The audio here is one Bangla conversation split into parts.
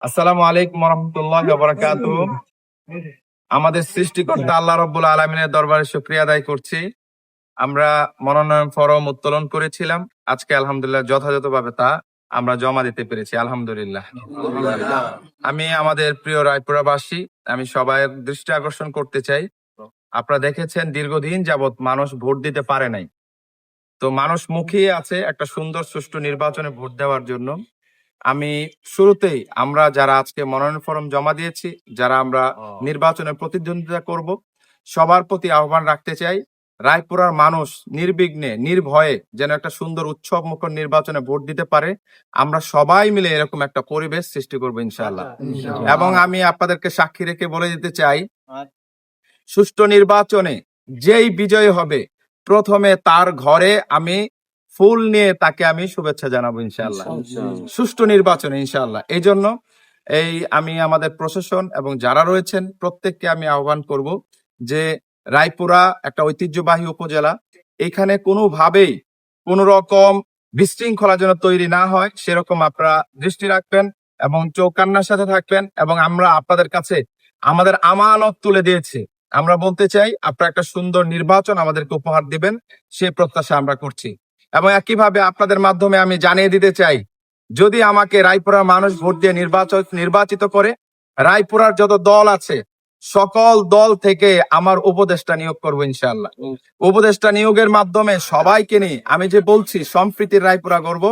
আসসালামু আলাইকুম রহমতুল্লাহ বারাকাতুহু। আমাদের সৃষ্টিকর্তা আল্লাহ রাব্বুল আলামিনের দরবারে শুকরিয়া আদায় করছি। আমরা মনোনয়ন ফরম উত্তোলন করেছিলাম, আজকে আলহামদুলিল্লাহ যথাযথভাবে তা আমরা জমা দিতে পেরেছি, আলহামদুলিল্লাহ। আমি আমাদের প্রিয় রায়পুরাবাসী, আমি সবার দৃষ্টি আকর্ষণ করতে চাই। আপনারা দেখেছেন দীর্ঘদিন যাবৎ মানুষ ভোট দিতে পারে নাই, তো মানুষ মুখিয়ে আছে একটা সুন্দর সুষ্ঠু নির্বাচনে ভোট দেওয়ার জন্য। আমি শুরুতেই আমরা যারা আজকে মনোনয়ন ফরম জমা দিয়েছি, যারা আমরা নির্বাচনে প্রতিদ্বন্দ্বিতা করব, সবার প্রতি আহ্বান রাখতে চাই, রায়পুরার মানুষ নির্বিঘ্নে নির্ভয়ে যেন একটা সুন্দর উৎসব মুখর নির্বাচনে ভোট দিতে পারে। আমরা সবাই মিলে এরকম একটা পরিবেশ সৃষ্টি করবো ইনশাআল্লাহ। এবং আমি আপনাদেরকে সাক্ষী রেখে বলে দিতে চাই, সুষ্ঠু নির্বাচনে যেই বিজয়ী হবে প্রথমে তার ঘরে আমি ফুল নিয়ে তাকে আমি শুভেচ্ছা জানাবো ইনশাআল্লাহ, সুষ্ঠু নির্বাচনে ইনশাআল্লাহ। এই জন্য আমি আমাদের প্রশাসন এবং যারা রয়েছেন প্রত্যেককে আমি আহ্বান করব যে রায়পুরা একটা ঐতিহ্যবাহী উপজেলা, এখানে কোনোভাবেই কোনো রকম বিশৃঙ্খলা যেন তৈরি না হয় সেরকম আপনারা দৃষ্টি রাখবেন এবং চৌকান্নার সাথে থাকবেন। এবং আমরা আপনাদের কাছে আমাদের আমানত তুলে দিয়েছি, আমরা বলতে চাই আপনারা একটা সুন্দর নির্বাচন আমাদেরকে উপহার দিবেন, সে প্রত্যাশা আমরা করছি। এবং একইভাবে আপনাদের মাধ্যমে আমি জানিয়ে দিতে চাই, যদি আমাকে রায়পুরার মানুষ ভোট দিয়ে নির্বাচিত করে, রায়পুরার যত দল আছে সকল দল থেকে আমার উপদেষ্টা নিয়োগ করবো ইনশাআল্লাহ। উপদেষ্টা নিয়োগের মাধ্যমে সবাইকে নিয়ে আমি যে বলছি সম্প্রীতির রায়পুরা গড়ব,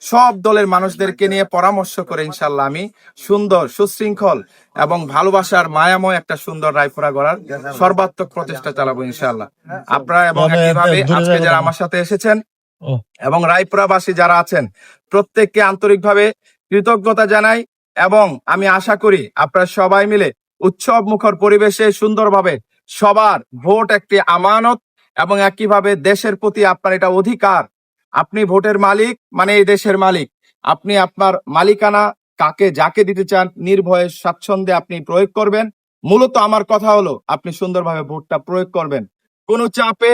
সব দলের মানুষদেরকে নিয়ে পরামর্শ করে ইনশাআল্লাহ আমি সুন্দর সুশৃঙ্খল এবং ভালোবাসার মায়াময় একটা সুন্দর রায়পুরা গড়ার সর্বাত্মক প্রচেষ্টা চালাবো ইনশাআল্লাহ। আপনারা এবং একইভাবে আজকে যারা আমার সাথে এসেছেন এবং রায়পুরাবাসী যারা আছেন প্রত্যেককে আন্তরিকভাবে কৃতজ্ঞতা জানাই। এবং আমি আশা করি আপনারা সবাই মিলে উৎসব মুখর পরিবেশে সুন্দরভাবে, সবার ভোট একটি আমানত এবং একইভাবে দেশের প্রতি আপনার এটা অধিকার, আপনি ভোটের মালিক মানে এই দেশের মালিক, আপনি আপনার মালিকানা কাকে যাকে দিতে চান নির্ভয়ে স্বাচ্ছন্দ্যে আপনি প্রয়োগ করবেন। মূলত আমার কথা হলো আপনি সুন্দরভাবে ভোটটা প্রয়োগ করবেন, কোনো চাপে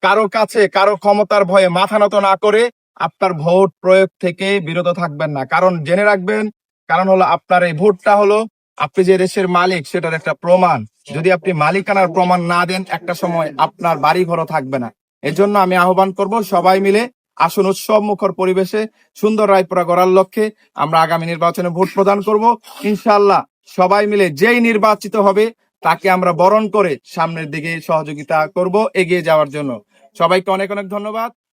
কারো কাছে কারো ক্ষমতার ভয়ে মাথা নত না করে আপনার ভোট প্রয়োগ থেকে বিরত থাকবেন না। কারণ জেনে রাখবেন, কারণ হলো আপনার এই ভোটটা হলো আপনি যে দেশের মালিক সেটার একটা প্রমাণ। যদি আপনি মালিকানার প্রমাণ না দেন একটা সময় আপনার বাড়ি ঘরও থাকবে না। এজন্য আমি আহ্বান করব সবাই মিলে আসুন উৎসব মুখর পরিবেশে সুন্দর রায়পুরা গড়ার লক্ষ্যে আমরা আগামী নির্বাচনে ভোট প্রদান করব ইনশাআল্লাহ। সবাই মিলে যেই নির্বাচিত হবে তাকে আমরা বরণ করে সামনের দিকে সহযোগিতা করব এগিয়ে যাওয়ার জন্য। সবাইকে অনেক অনেক ধন্যবাদ।